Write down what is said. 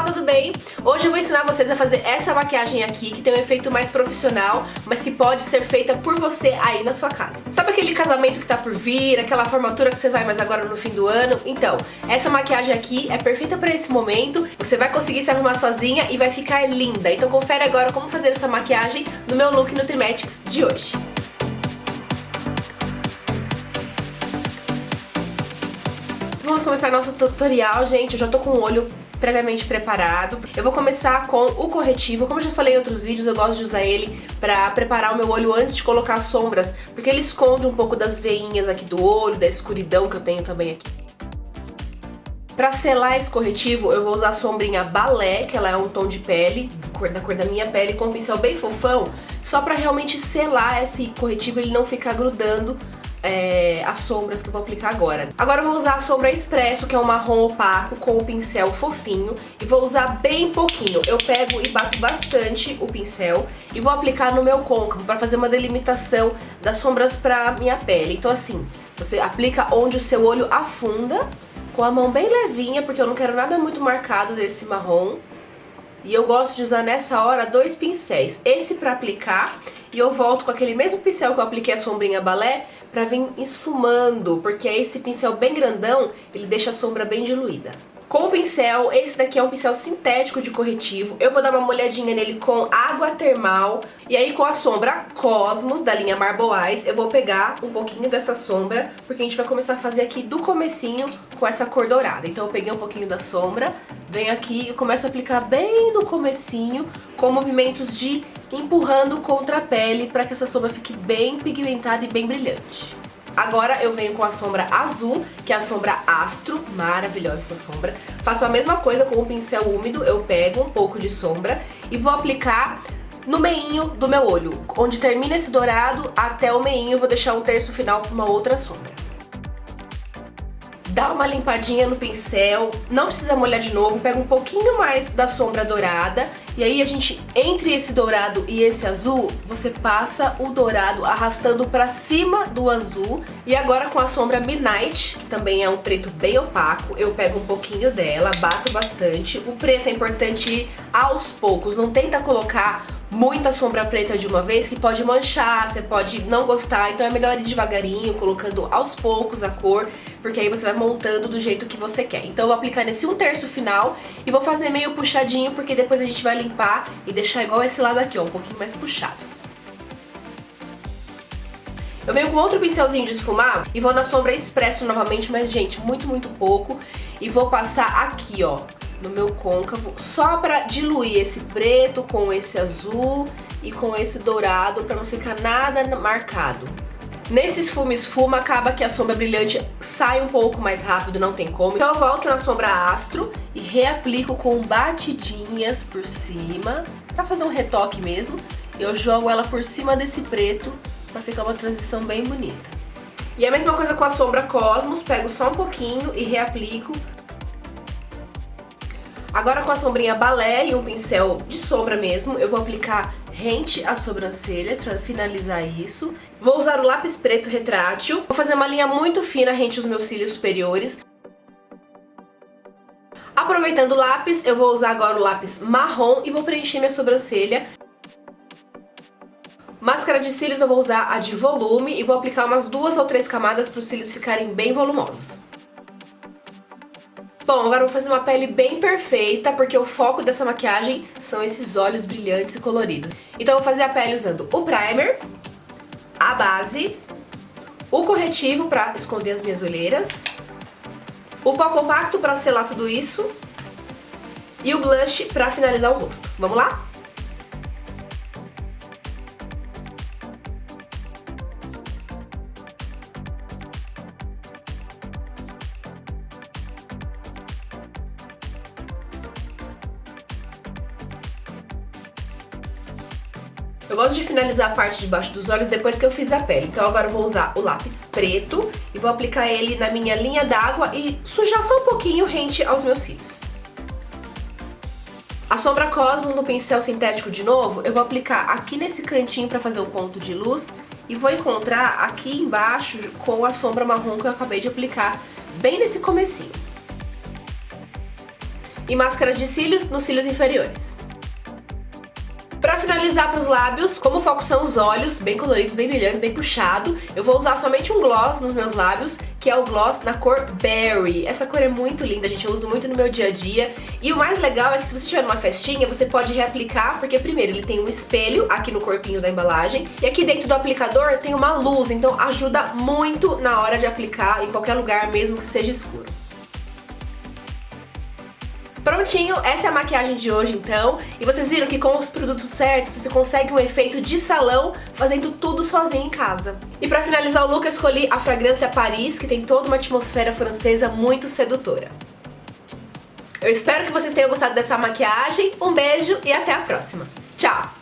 tudo bem? Hoje eu vou ensinar vocês a fazer essa maquiagem aqui, que tem um efeito mais profissional, mas que pode ser feita por você aí na sua casa. Sabe aquele casamento que tá por vir, aquela formatura que você vai mais agora no fim do ano? Então, essa maquiagem aqui é perfeita para esse momento, você vai conseguir se arrumar sozinha e vai ficar linda. Então confere agora como fazer essa maquiagem no meu look Nutrimatics de hoje. Vamos começar nosso tutorial, gente. Eu já tô com o olho previamente preparado. Eu vou começar com o corretivo. Como eu já falei em outros vídeos, eu gosto de usar ele pra preparar o meu olho antes de colocar as sombras, porque ele esconde um pouco das veinhas aqui do olho, da escuridão que eu tenho também aqui. Pra selar esse corretivo, eu vou usar a sombrinha Balé, que ela é um tom de pele, da cor da minha pele, com um pincel bem fofão, só pra realmente selar esse corretivo e ele não ficar grudando as sombras que eu vou aplicar agora. Agora eu vou usar a sombra Expresso, que é um marrom opaco com o pincel fofinho, e vou usar bem pouquinho. Eu pego e bato bastante o pincel e vou aplicar no meu côncavo para fazer uma delimitação das sombras pra minha pele. Então assim, você aplica onde o seu olho afunda, com a mão bem levinha, porque eu não quero nada muito marcado desse marrom. E eu gosto de usar nessa hora dois pincéis, esse pra aplicar, e eu volto com aquele mesmo pincel que eu apliquei a sombrinha Balé, pra vir esfumando, porque esse pincel bem grandão, ele deixa a sombra bem diluída. Com o pincel, esse daqui é um pincel sintético de corretivo, eu vou dar uma molhadinha nele com água termal, e aí com a sombra Cosmos, da linha Marble Eyes, eu vou pegar um pouquinho dessa sombra, porque a gente vai começar a fazer aqui do comecinho com essa cor dourada. Então eu peguei um pouquinho da sombra, venho aqui e começo a aplicar bem no comecinho, com movimentos de empurrando contra a pele, para que essa sombra fique bem pigmentada e bem brilhante. Agora eu venho com a sombra azul, que é a sombra Astro, maravilhosa essa sombra. Faço a mesma coisa com o pincel úmido, eu pego um pouco de sombra e vou aplicar no meinho do meu olho. Onde termina esse dourado, até o meinho, eu vou deixar um terço final para uma outra sombra. Dá uma limpadinha no pincel, não precisa molhar de novo, pega um pouquinho mais da sombra dourada, e aí a gente, entre esse dourado e esse azul, você passa o dourado arrastando pra cima do azul. E agora com a sombra Midnight, que também é um preto bem opaco, eu pego um pouquinho dela, bato bastante. O preto é importante ir aos poucos, não tenta colocar muita sombra preta de uma vez, que pode manchar, você pode não gostar, então é melhor ir devagarinho, colocando aos poucos a cor, porque aí você vai montando do jeito que você quer. Então eu vou aplicar nesse um terço final e vou fazer meio puxadinho, porque depois a gente vai limpar e deixar igual esse lado aqui, ó, um pouquinho mais puxado. Eu venho com outro pincelzinho de esfumar e vou na sombra Expresso novamente, mas gente, muito pouco, e vou passar aqui, ó, no meu côncavo, só pra diluir esse preto com esse azul e com esse dourado, pra não ficar nada marcado. Nesse esfuma, acaba que a sombra brilhante sai um pouco mais rápido, não tem como. Então eu volto na sombra Astro e reaplico com batidinhas por cima, pra fazer um retoque mesmo. Eu jogo ela por cima desse preto, pra ficar uma transição bem bonita. E a mesma coisa com a sombra Cosmos, pego só um pouquinho e reaplico. Agora com a sombrinha Balé e um pincel de sombra mesmo, eu vou aplicar rente às sobrancelhas para finalizar isso. Vou usar o lápis preto retrátil. Vou fazer uma linha muito fina rente aos meus cílios superiores. Aproveitando o lápis, eu vou usar agora o lápis marrom e vou preencher minha sobrancelha. Máscara de cílios eu vou usar a de volume e vou aplicar umas 2 ou 3 camadas para os cílios ficarem bem volumosos. Bom, agora eu vou fazer uma pele bem perfeita, porque o foco dessa maquiagem são esses olhos brilhantes e coloridos. Então eu vou fazer a pele usando o primer, a base, o corretivo para esconder as minhas olheiras, o pó compacto para selar tudo isso e o blush para finalizar o rosto. Vamos lá? Eu gosto de finalizar a parte de baixo dos olhos depois que eu fiz a pele. Então agora eu vou usar o lápis preto e vou aplicar ele na minha linha d'água e sujar só um pouquinho rente aos meus cílios. A sombra Cosmos no pincel sintético de novo, eu vou aplicar aqui nesse cantinho para fazer o ponto de luz e vou encontrar aqui embaixo com a sombra marrom que eu acabei de aplicar bem nesse comecinho. e máscara de cílios nos cílios inferiores. Pra finalizar pros lábios, como o foco são os olhos, bem coloridos, bem brilhantes, bem puxado, eu vou usar somente um gloss nos meus lábios, que é o gloss na cor Berry. Essa cor é muito linda, gente, eu uso muito no meu dia a dia. E o mais legal é que se você estiver numa festinha, você pode reaplicar, porque primeiro ele tem um espelho aqui no corpinho da embalagem, e aqui dentro do aplicador tem uma luz, então ajuda muito na hora de aplicar em qualquer lugar, mesmo que seja escuro. Prontinho, essa é a maquiagem de hoje então, e vocês viram que com os produtos certos você consegue um efeito de salão fazendo tudo sozinho em casa. E pra finalizar o look eu escolhi a fragrância Paris, que tem toda uma atmosfera francesa muito sedutora. Eu espero que vocês tenham gostado dessa maquiagem, um beijo e até a próxima. Tchau!